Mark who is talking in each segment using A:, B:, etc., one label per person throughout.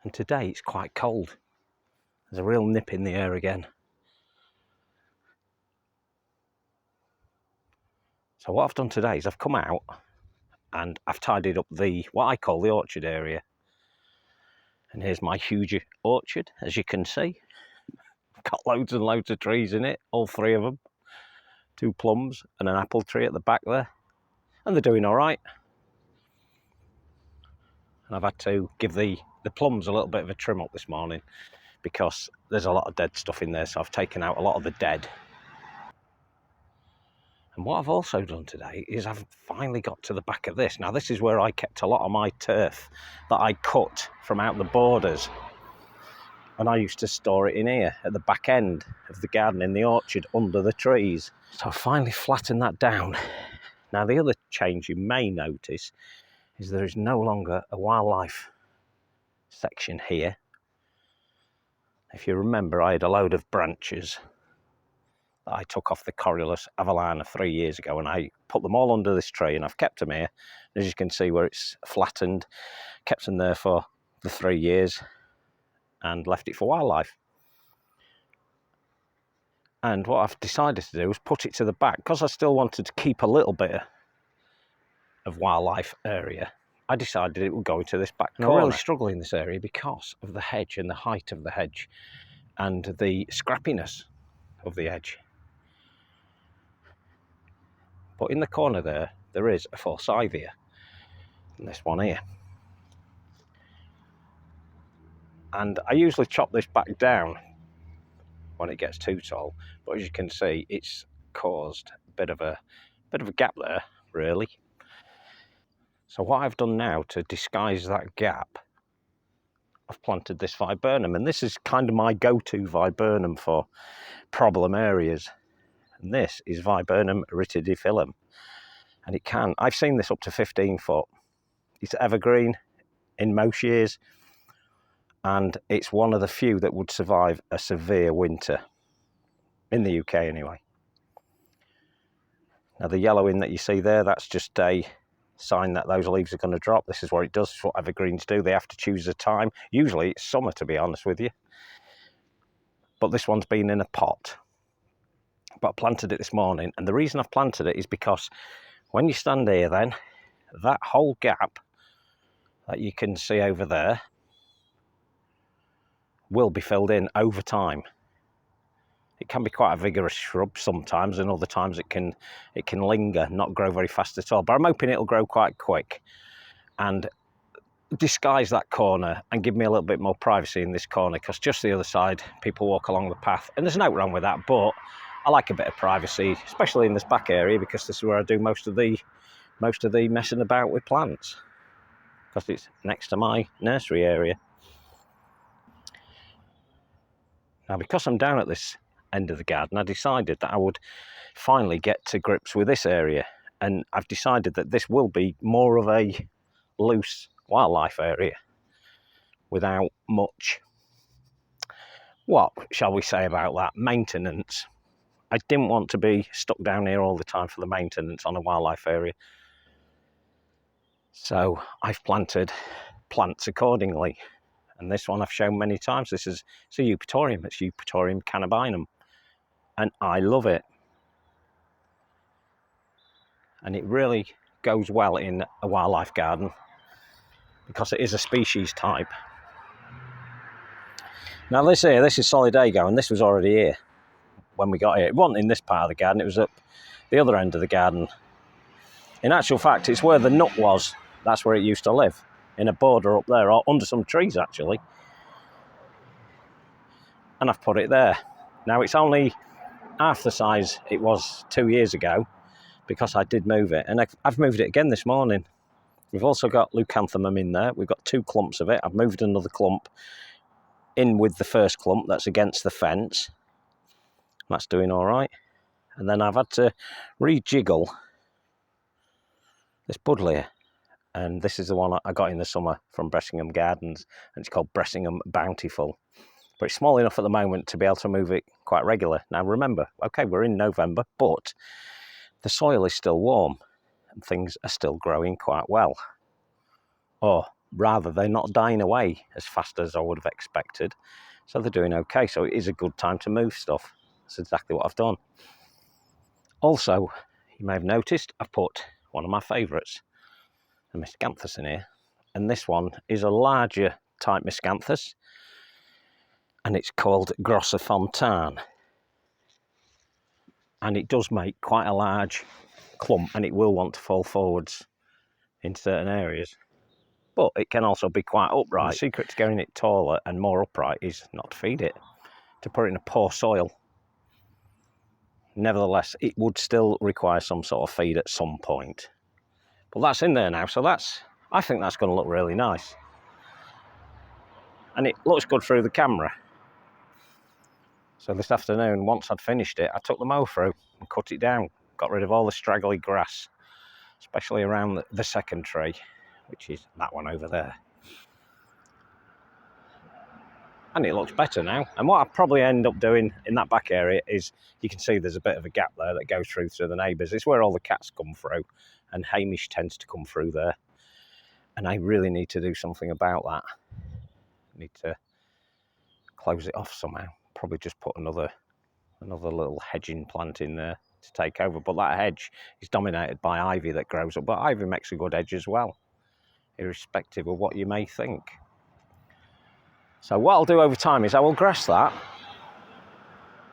A: And today it's quite cold. There's a real nip in the air again. So what I've done today is I've come out and I've tidied up what I call the orchard area. And here's my huge orchard, as you can see. I've got loads and loads of trees in it, all 3 of them. 2 plums and an apple tree at the back there. And they're doing all right. And I've had to give the plums a little bit of a trim up this morning because there's a lot of dead stuff in there, so I've taken out a lot of the dead. And what I've also done today is I've finally got to the back of this. Now this is where I kept a lot of my turf that I cut from out the borders. And I used to store it in here at the back end of the garden in the orchard under the trees. So I finally flattened that down. Now the other change you may notice is there is no longer a wildlife section here. If you remember, I had a load of branches that I took off the Corylus Avellana 3 years ago, and I put them all under this tree, and I've kept them here. As you can see where it's flattened, kept them there for the 3 years and left it for wildlife. And what I've decided to do is put it to the back, because I still wanted to keep a little bit of wildlife area. I decided it would go into this back corner. I really struggle in this area because of the hedge and the height of the hedge and the scrappiness of the edge. But in the corner there is a forsythia, and this one here. And I usually chop this back down when it gets too tall, but as you can see, it's caused a bit of a gap there, really. So what I've done now to disguise that gap, I've planted this viburnum, and this is kind of my go-to viburnum for problem areas. And this is Viburnum iritidiphyllum, and I've seen this up to 15 foot. It's evergreen in most years, and it's one of the few that would survive a severe winter, in the UK anyway. Now the yellowing that you see there, that's just a sign that those leaves are going to drop. This is what it does. It's what evergreens do. They have to choose a time. Usually it's summer, to be honest with you. But this one's been in a pot. But I planted it this morning, and the reason I've planted it is because when you stand here then, that whole gap that you can see over there will be filled in over time. It can be quite a vigorous shrub sometimes, and other times it can linger, not grow very fast at all. But I'm hoping it'll grow quite quick and disguise that corner and give me a little bit more privacy in this corner, because just the other side, people walk along the path, and there's no wrong with that, but I like a bit of privacy, especially in this back area, because this is where I do most of the messing about with plants, because it's next to my nursery area. Now, because I'm down at this end of the garden, I decided that I would finally get to grips with this area, and I've decided that this will be more of a loose wildlife area without much, what shall we say about that, maintenance. I didn't want to be stuck down here all the time for the maintenance on a wildlife area, so I've planted plants accordingly. And this one I've shown many times. It's a eupatorium. It's Eupatorium cannabinum, and I love it. And it really goes well in a wildlife garden because it is a species type. Now this is Solidago, and this was already here when we got here. It wasn't in this part of the garden, it was up the other end of the garden. In actual fact, it's where the nut was. That's where it used to live, in a border up there, or under some trees actually. And I've put it there. Now it's only half the size it was 2 years ago, because I did move it, and I've moved it again this morning. We've also got leucanthemum in there. We've got 2 clumps of it. I've moved another clump in with the first clump that's against the fence. That's doing all right. And then I've had to rejiggle this buddleia, and this is the one I got in the summer from Bressingham Gardens, and it's called Bressingham Bountiful. But it's small enough at the moment to be able to move it quite regular. Now remember, okay, we're in November, but the soil is still warm and things are still growing quite well. Or rather they're not dying away as fast as I would have expected. So they're doing okay. So it is a good time to move stuff. That's exactly what I've done. Also, you may have noticed I've put one of my favourites, a miscanthus, in here. And this one is a larger type miscanthus. And it's called Grosser Fontan. And it does make quite a large clump, and it will want to fall forwards in certain areas. But it can also be quite upright. And the secret to getting it taller and more upright is not to feed it, to put it in a poor soil. Nevertheless, it would still require some sort of feed at some point. But that's in there now, so I think that's going to look really nice. And it looks good through the camera. So this afternoon, once I'd finished it, I took the mow through and cut it down. Got rid of all the straggly grass, especially around the second tree, which is that one over there. And it looks better now. And what I'll probably end up doing in that back area is, you can see there's a bit of a gap there that goes through to the neighbours. It's where all the cats come through, and Hamish tends to come through there. And I really need to do something about that. I need to close it off somehow. Probably just put another little hedging plant in there to take over. But that hedge is dominated by ivy that grows up. But ivy makes a good hedge as well, irrespective of what you may think. So what I'll do over time is I will grass that.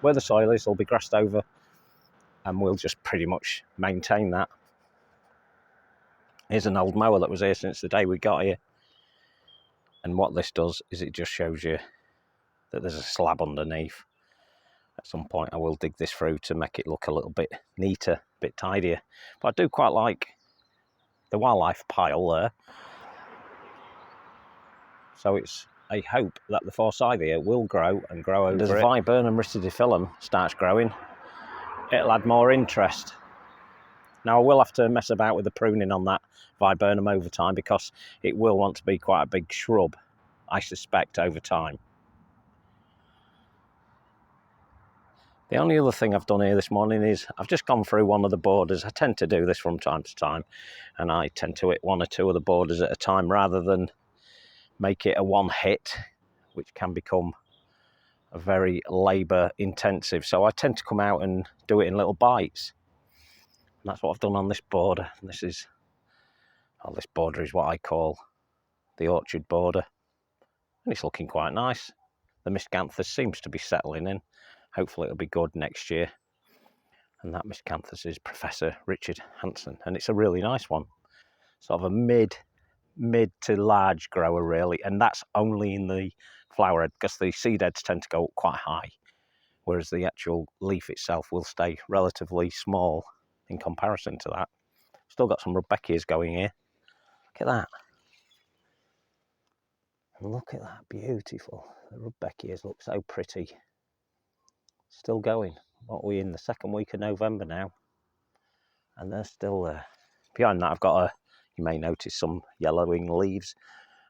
A: Where the soil is, it'll be grassed over, and we'll just pretty much maintain that. Here's an old mower that was here since the day we got here. And what this does is it just shows you that there's a slab underneath. At some point I will dig this through to make it look a little bit neater, a bit tidier. But I do quite like the wildlife pile there. So it's a hope that the forsythia will grow and grow over it. As viburnum ricidiphyllum starts growing, it'll add more interest. Now I will have to mess about with the pruning on that viburnum over time, because it will want to be quite a big shrub, I suspect, over time. The only other thing I've done here this morning is I've just gone through one of the borders. I tend to do this from time to time, and I tend to hit one or two of the borders at a time rather than make it a one hit, which can become a very labour intensive. So I tend to come out and do it in little bites. And that's what I've done on this border. And this border is what I call the orchard border. And it's looking quite nice. The miscanthus seems to be settling in. Hopefully it'll be good next year. And that miscanthus is Professor Richard Hanson. And it's a really nice one. Sort of a mid to large grower, really. And that's only in the flower head, because the seed heads tend to go up quite high, whereas the actual leaf itself will stay relatively small in comparison to that. Still got some rudbeckias going here. Look at that. Look at that, beautiful. The rudbeckias look so pretty. Still going. What are we in, the second week of November now? And they're still there. Behind that I've got you may notice some yellowing leaves,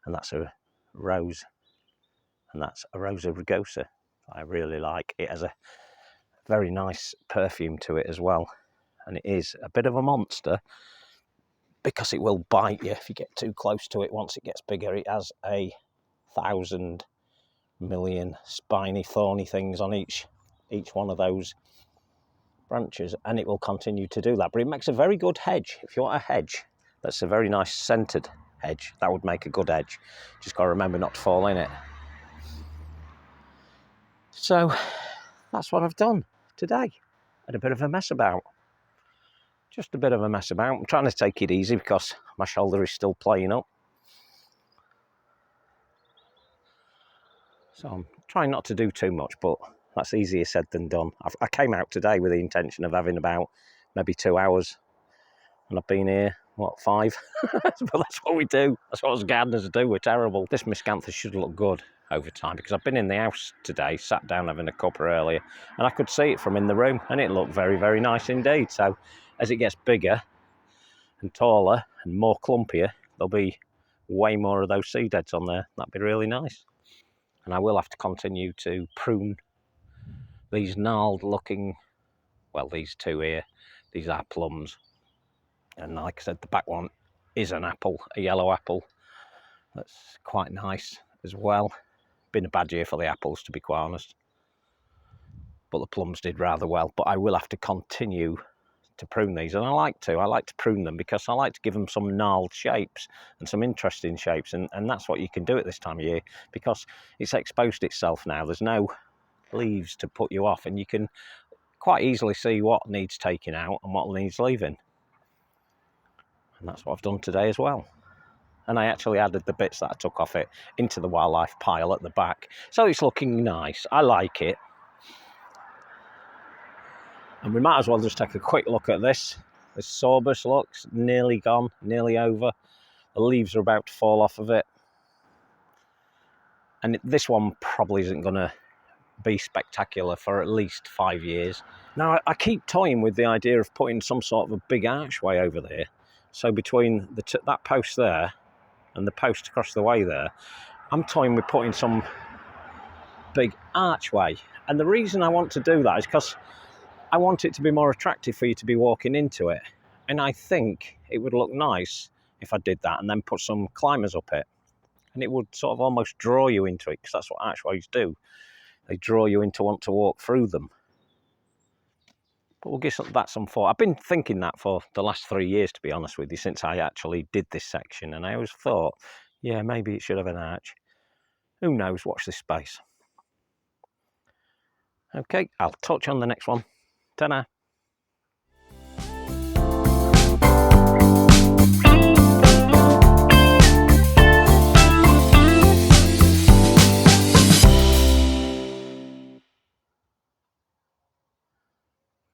A: and that's a rose. And that's a Rosa rugosa. I really like. It has a very nice perfume to it as well. And it is a bit of a monster, because it will bite you if you get too close to it. Once it gets bigger, it has 1,000 million spiny, thorny things on each one of those branches, and it will continue to do that. But it makes a very good hedge. If you want a hedge that's a very nice centered hedge, that would make a good hedge. Just got to remember not to fall in it. So that's what I've done today. Had a bit of a mess about. Just a bit of a mess about. I'm trying to take it easy because my shoulder is still playing up. So I'm trying not to do too much, but that's easier said than done. I came out today with the intention of having about maybe 2 hours, and I've been here, what, 5? But that's what we do. That's what us gardeners do. We're terrible. This miscanthus should look good over time, because I've been in the house today, sat down having a cuppa earlier, and I could see it from in the room, and it looked very, very nice indeed. So as it gets bigger and taller and more clumpier, there'll be way more of those seed heads on there. That'd be really nice. And I will have to continue to prune these gnarled looking, well, these two here, these are plums. And like I said, the back one is an apple, a yellow apple. That's quite nice as well. Been a bad year for the apples, to be quite honest, but the plums did rather well. But I will have to continue to prune these, and I like to prune them because I like to give them some gnarled shapes and some interesting shapes, and that's what you can do at this time of year because it's exposed itself now. There's no leaves to put you off, and you can quite easily see what needs taking out and what needs leaving, and that's what I've done today as well. And I actually added the bits that I took off it into the wildlife pile at the back, so it's looking nice. I like it. And we might as well just take a quick look at this. The sorbus looks nearly gone, nearly over. The leaves are about to fall off of it. And this one probably isn't going to be spectacular for at least 5 years. Now, I keep toying with the idea of putting some sort of a big archway over there. So between that post there and the post across the way there, I'm toying with putting some big archway. And the reason I want to do that is because I want it to be more attractive for you to be walking into it. And I think it would look nice if I did that and then put some climbers up it. And it would sort of almost draw you into it, because that's what archways do. They draw you into want to walk through them. But we'll give that some thought. I've been thinking that for the last 3 years, to be honest with you, since I actually did this section. And I always thought, yeah, maybe it should have an arch. Who knows? Watch this space. Okay, I'll touch on the next one. Ta-da.